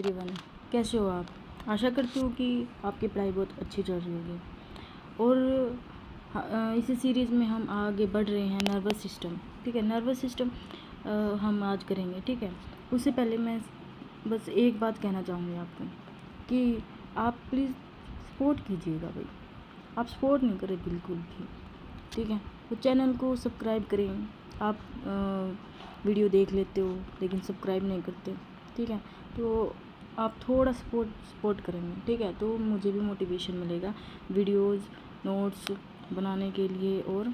Everyone, कैसे हो आप। आशा करती हूँ कि आपकी पढ़ाई बहुत अच्छी चल रही होगी। और इसी सीरीज़ में हम आगे बढ़ रहे हैं नर्वस सिस्टम। ठीक है, नर्वस सिस्टम हम आज करेंगे। ठीक है, उससे पहले मैं बस एक बात कहना चाहूँगी आपको कि आप प्लीज़ सपोर्ट कीजिएगा भाई। आप सपोर्ट नहीं करें बिल्कुल भी। ठीक है, तो चैनल को सब्सक्राइब करें। आप वीडियो देख लेते हो लेकिन सब्सक्राइब नहीं करते। ठीक है, तो आप थोड़ा सपोर्ट करेंगे। ठीक है, तो मुझे भी मोटिवेशन मिलेगा वीडियोस नोट्स बनाने के लिए और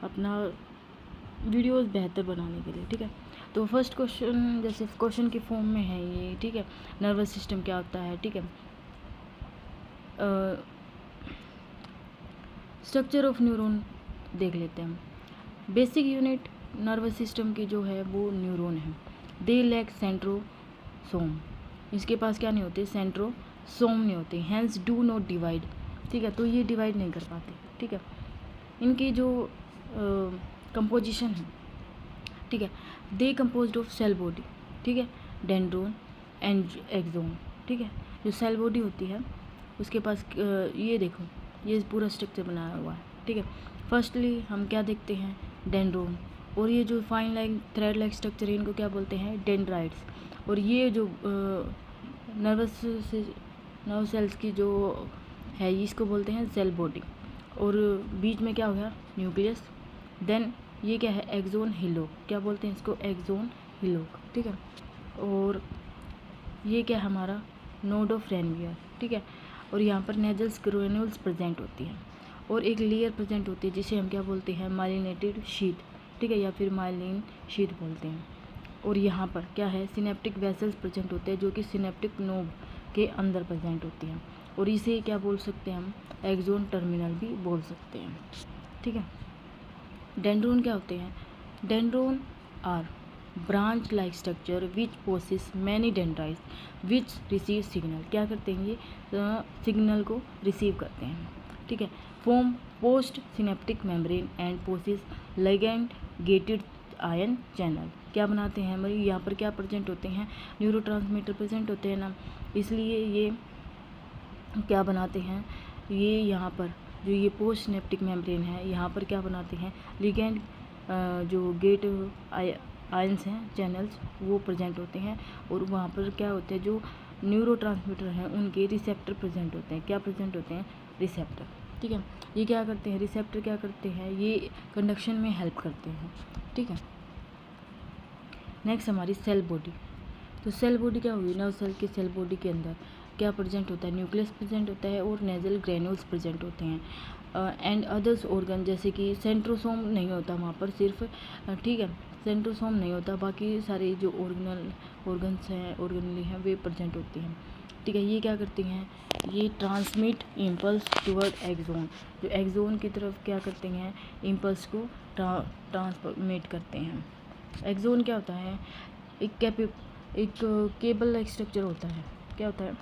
अपना वीडियोस बेहतर बनाने के लिए। ठीक है, तो फर्स्ट क्वेश्चन जैसे क्वेश्चन के फॉर्म में है ये। ठीक है, नर्वस सिस्टम क्या होता है। ठीक है, स्ट्रक्चर ऑफ न्यूरॉन देख लेते हैं। बेसिक यूनिट नर्वस सिस्टम की जो है वो न्यूरॉन है। दे लैक सेंट्रोसोम, इसके पास क्या नहीं होते, सेंट्रोसोम नहीं होते, हैंस डू नॉट डिवाइड। ठीक है, तो ये डिवाइड नहीं कर पाते। ठीक है, इनकी जो कंपोजिशन है, ठीक है, दे कंपोज्ड ऑफ सेल बॉडी। ठीक है, डेंड्रोन एंड एक्सोन। ठीक है, जो सेल बॉडी होती है उसके पास ये देखो, ये पूरा स्ट्रक्चर बनाया हुआ है। ठीक है, फर्स्टली हम क्या देखते हैं, डेंड्रोन, और ये जो fine line thread like structure है इनको क्या बोलते हैं, डेंड्राइट्स। और ये जो नर्व सेल्स की जो है इसको बोलते हैं सेल बॉडी। और बीच में क्या हो गया, न्यूक्लियस। देन ये क्या है, एक्सोन हिलोक, क्या बोलते हैं इसको, एक्सोन हिलोक। ठीक है, और ये क्या है हमारा, नोड ऑफ रेनवियर। ठीक है, और यहाँ पर नेजल्स ग्रेन्यूल्स प्रेजेंट होती हैं और एक लेयर प्रेजेंट होती है जिसे हम क्या बोलते हैं, माइलिनेटेड शीट। ठीक है, या फिर माइलिन शीट बोलते हैं। और यहाँ पर क्या है, सिनेप्टिक वेसल्स प्रेजेंट होते हैं जो कि सिनेप्टिक नोब के अंदर प्रेजेंट होती हैं। और इसे क्या बोल सकते हैं हम, एक्सोन टर्मिनल भी बोल सकते हैं। ठीक है, डेंड्रोन क्या होते हैं, dendron are branch like structure which possess many dendrites which receive signal, क्या करते हैं ये सिग्नल को रिसीव करते हैं। ठीक है, form post synaptic membrane and possess ligand gated ion channel, क्या बनाते हैं हमारी, यहाँ पर क्या प्रेजेंट होते हैं, न्यूरोट्रांसमीटर प्रेजेंट होते हैं ना, इसलिए ये क्या बनाते हैं, ये यहाँ पर जो ये पोस्ट सिनेप्टिक मेम्ब्रेन है यहाँ पर क्या बनाते हैं, लिगैंड जो गेट आयंस हैं चैनल्स वो प्रेजेंट होते हैं। और वहाँ पर क्या होते हैं, जो न्यूरोट्रांसमीटर हैं उनके रिसेप्टर प्रेजेंट होते हैं, क्या प्रेजेंट होते हैं, रिसेप्टर। ठीक है, ये क्या करते हैं, रिसेप्टर क्या करते हैं, ये कंडक्शन में हेल्प करते हैं। ठीक है, नेक्स्ट हमारी सेल बॉडी। तो सेल बॉडी क्या हुई, नर्व सेल के सेल बॉडी के अंदर क्या प्रेजेंट होता है, न्यूक्लियस प्रेजेंट होता है और नेजल ग्रेन्यूल्स प्रेजेंट होते हैं। एंड अदर्स ऑर्गन जैसे कि सेंट्रोसोम नहीं होता वहाँ पर सिर्फ। ठीक है, सेंट्रोसोम नहीं होता, बाकी सारे जो ऑर्गन्स हैं, ऑर्गनली हैं, वे प्रेजेंट होती हैं। ठीक है, ये क्या करती हैं, ये ट्रांसमिट इम्पल्स टुवर्ड एक्सोन, जो एक्सोन की तरफ क्या करते हैं, इम्पल्स को ट्रांसमिट करते हैं। एक्सोन क्या होता है, एक केबल लाइक स्ट्रक्चर होता है, क्या होता है,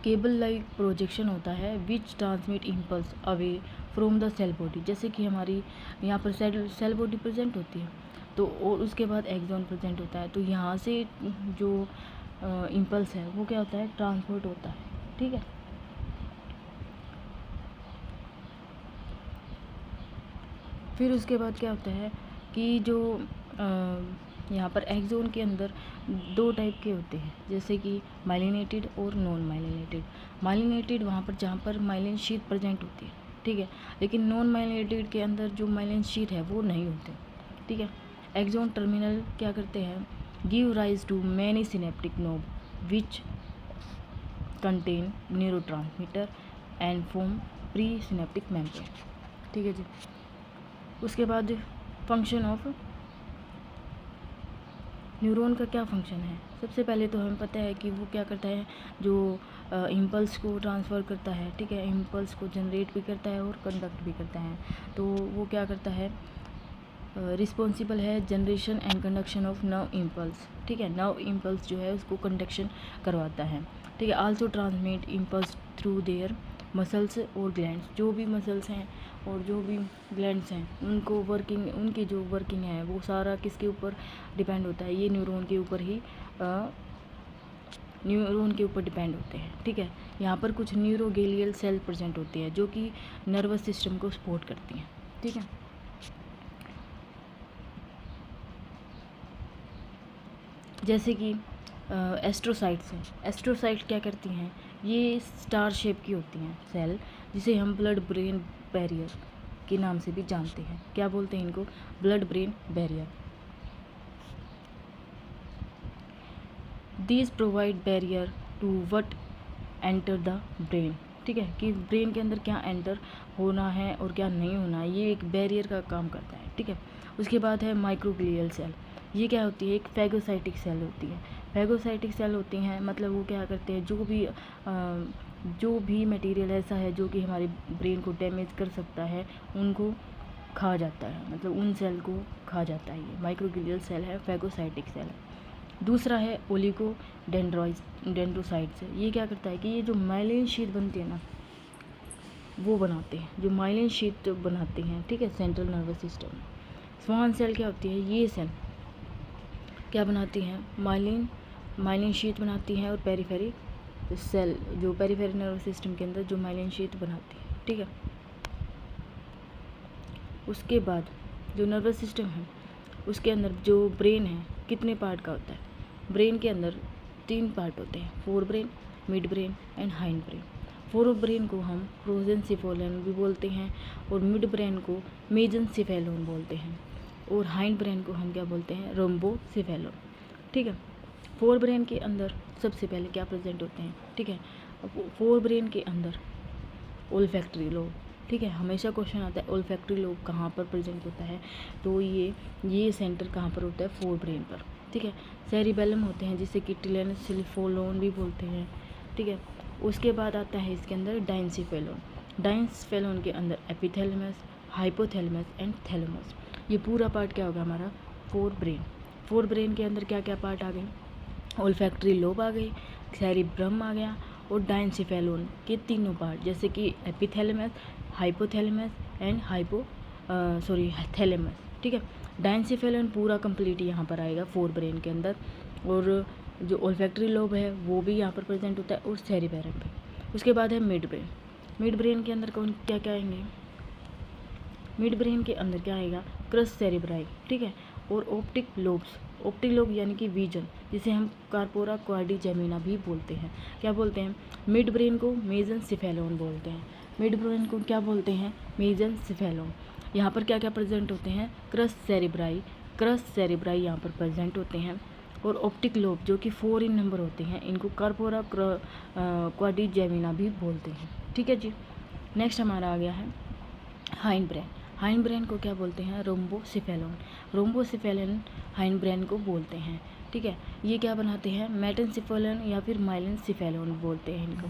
केबल लाइक प्रोजेक्शन होता है which transmit impulse away from the cell body. जैसे कि हमारी यहाँ पर सेल बॉडी प्रेजेंट होती है तो और उसके बाद एक्सोन प्रेजेंट होता है, तो यहाँ से जो इम्पल्स है वो क्या होता है, ट्रांसपोर्ट होता है। ठीक है, फिर उसके बाद क्या होता है कि जो यहाँ पर एक्सोन के अंदर दो टाइप के होते हैं, जैसे कि माइलिनेटेड और नॉन माइलिनेटेड। माइलिनेटेड वहाँ पर जहाँ पर माइलिन शीट प्रेजेंट होती है। ठीक है, लेकिन नॉन माइलिनेटेड के अंदर जो माइलिन शीट है वो नहीं होते। ठीक है, एक्सोन टर्मिनल क्या करते हैं, give rise to many synaptic knob which contain neurotransmitter and form pre synaptic membrane. ठीक है जी, उसके बाद फंक्शन ऑफ न्यूरॉन का क्या फंक्शन है, सबसे पहले तो हमें पता है कि वो क्या करता है, जो इम्पल्स को ट्रांसफ़र करता है। ठीक है, इम्पल्स को जनरेट भी करता है और कंडक्ट भी करता है। तो वो क्या करता है, रिस्पॉन्सिबल है generation and conduction of nerve impulse. ठीक है, नर्व इम्पल्स जो है उसको कंडक्शन करवाता है। ठीक है, also transmit impulse through their muscles और ग्लैंड्स, जो भी मसल्स हैं और जो भी ग्लैंड्स हैं उनको वर्किंग, उनकी जो वर्किंग है वो सारा किसके ऊपर डिपेंड होता है, ये न्यूरॉन के ऊपर ही न्यूरॉन के ऊपर डिपेंड होते हैं, ठीक है। यहाँ पर कुछ न्यूरोगेलियल सेल प्रेजेंट होती है जो कि नर्वस सिस्टम को सपोर्ट करती हैं, ठीक है। जैसे कि एस्ट्रोसाइट्स हैं। एस्ट्रोसाइट क्या करती हैं, ये स्टार शेप की होती हैं सेल, जिसे हम ब्लड ब्रेन बैरियर के नाम से भी जानते हैं। क्या बोलते हैं इनको, blood brain barrier. These provide barrier to what enter the brain, ठीक है, कि ब्रेन के अंदर क्या एंटर होना है और क्या नहीं होना है, ये एक बैरियर का काम करता है, ठीक है। उसके बाद है माइक्रोग्लियल सेल। ये क्या होती है, एक फैगोसाइटिक सेल होती है। फैगोसाइटिक सेल होती हैं, मतलब वो क्या करते हैं, जो भी मटेरियल ऐसा है जो कि हमारे ब्रेन को डैमेज कर सकता है उनको खा जाता है, मतलब उन सेल को खा जाता है। ये माइक्रोग्लियल सेल है, फैगोसाइटिक सेल है। दूसरा है डेंड्रोसाइट्स। ये क्या करता है कि ये जो माइलिन शीट बनती है ना, वो बनाते हैं, जो माइलिन शीट बनाते हैं, ठीक है, central nervous system. Schwann cell क्या होती है, ये सेल क्या बनाती हैं, माइलिन शीट बनाती हैं, और पेरीफेरी सेल जो पेरीफेरी नर्वस सिस्टम के अंदर जो माइलिन शीट बनाती है, ठीक है। उसके बाद जो नर्वस सिस्टम है उसके अंदर जो ब्रेन है कितने पार्ट का होता है, ब्रेन के अंदर 3 पार्ट होते हैं, fore brain, mid brain and hind brain. Fore brain को हम प्रोजेंसिफेलोन भी बोलते हैं, और मिड ब्रेन को मेजेंसिफेलोन बोलते हैं, और हाइंड ब्रेन को हम क्या बोलते हैं, रोम्बोसिफेलोन, ठीक है। फोर ब्रेन के अंदर सबसे पहले क्या प्रेजेंट होते हैं, ठीक है। फोर ब्रेन के अंदर ओल्फैक्टरी लोब, ठीक है, हमेशा क्वेश्चन आता है ओल्फैक्टरी लोब कहाँ पर प्रेजेंट होता है, तो ये सेंटर कहाँ पर होता है, फोर ब्रेन पर, ठीक है। सेरिबेलम होते हैं जिसे कि टिलेनसिफेलोन भी बोलते हैं, ठीक है। उसके बाद आता है इसके अंदर डाइंसफेलोन के अंदर एपिथैलेमस, हाइपोथैलेमस एंड थैलेमस। ये पूरा पार्ट क्या होगा हमारा, फोर ब्रेन के अंदर क्या क्या पार्ट आ गए, ओल्फैक्टरी लोब आ गई, सेरिब्रम आ गया, और डाइंसफेलोन के तीनों पार्ट, जैसे कि एपिथैलेमस, हाइपोथैलेमस एंड थैलेमस, ठीक है। डाइंसफेलोन पूरा कंप्लीट यहाँ पर आएगा फोर ब्रेन के अंदर, और जो ओल्फैक्टरी लोब है वो भी यहाँ पर प्रेजेंट होता है, और सेरिबेरम पे। उसके बाद है मिड ब्रेन के अंदर क्या क्या आएंगे, मिड ब्रेन के अंदर क्या आएगा, क्रस सेरिब्राई, ठीक है, और ऑप्टिक लोब यानी कि विजन, जिसे हम कार्पोरा क्वाड्रिजेमिना भी बोलते हैं। क्या बोलते हैं, मिड ब्रेन को मेजेंसिफेलोन बोलते हैं, मिड ब्रेन को क्या बोलते हैं, मेजेंसिफेलोन। यहाँ पर क्या क्या प्रेजेंट होते हैं, क्रस सेरिब्राई यहाँ पर प्रेजेंट होते हैं, और ऑप्टिक लोब जो कि 4 इन नंबर होते हैं, इनको कार्पोरा क्वाड्रिजेमिना भी बोलते हैं, ठीक है जी। नेक्स्ट हमारा आ गया है हाइंड ब्रेन को क्या बोलते हैं, रोम्बोसिफेलोन हाइंड ब्रेन को बोलते हैं, ठीक है। ये क्या बनाते हैं, मेटेंसिफेलोन या फिर माइलेंसिफेलोन बोलते हैं इनको।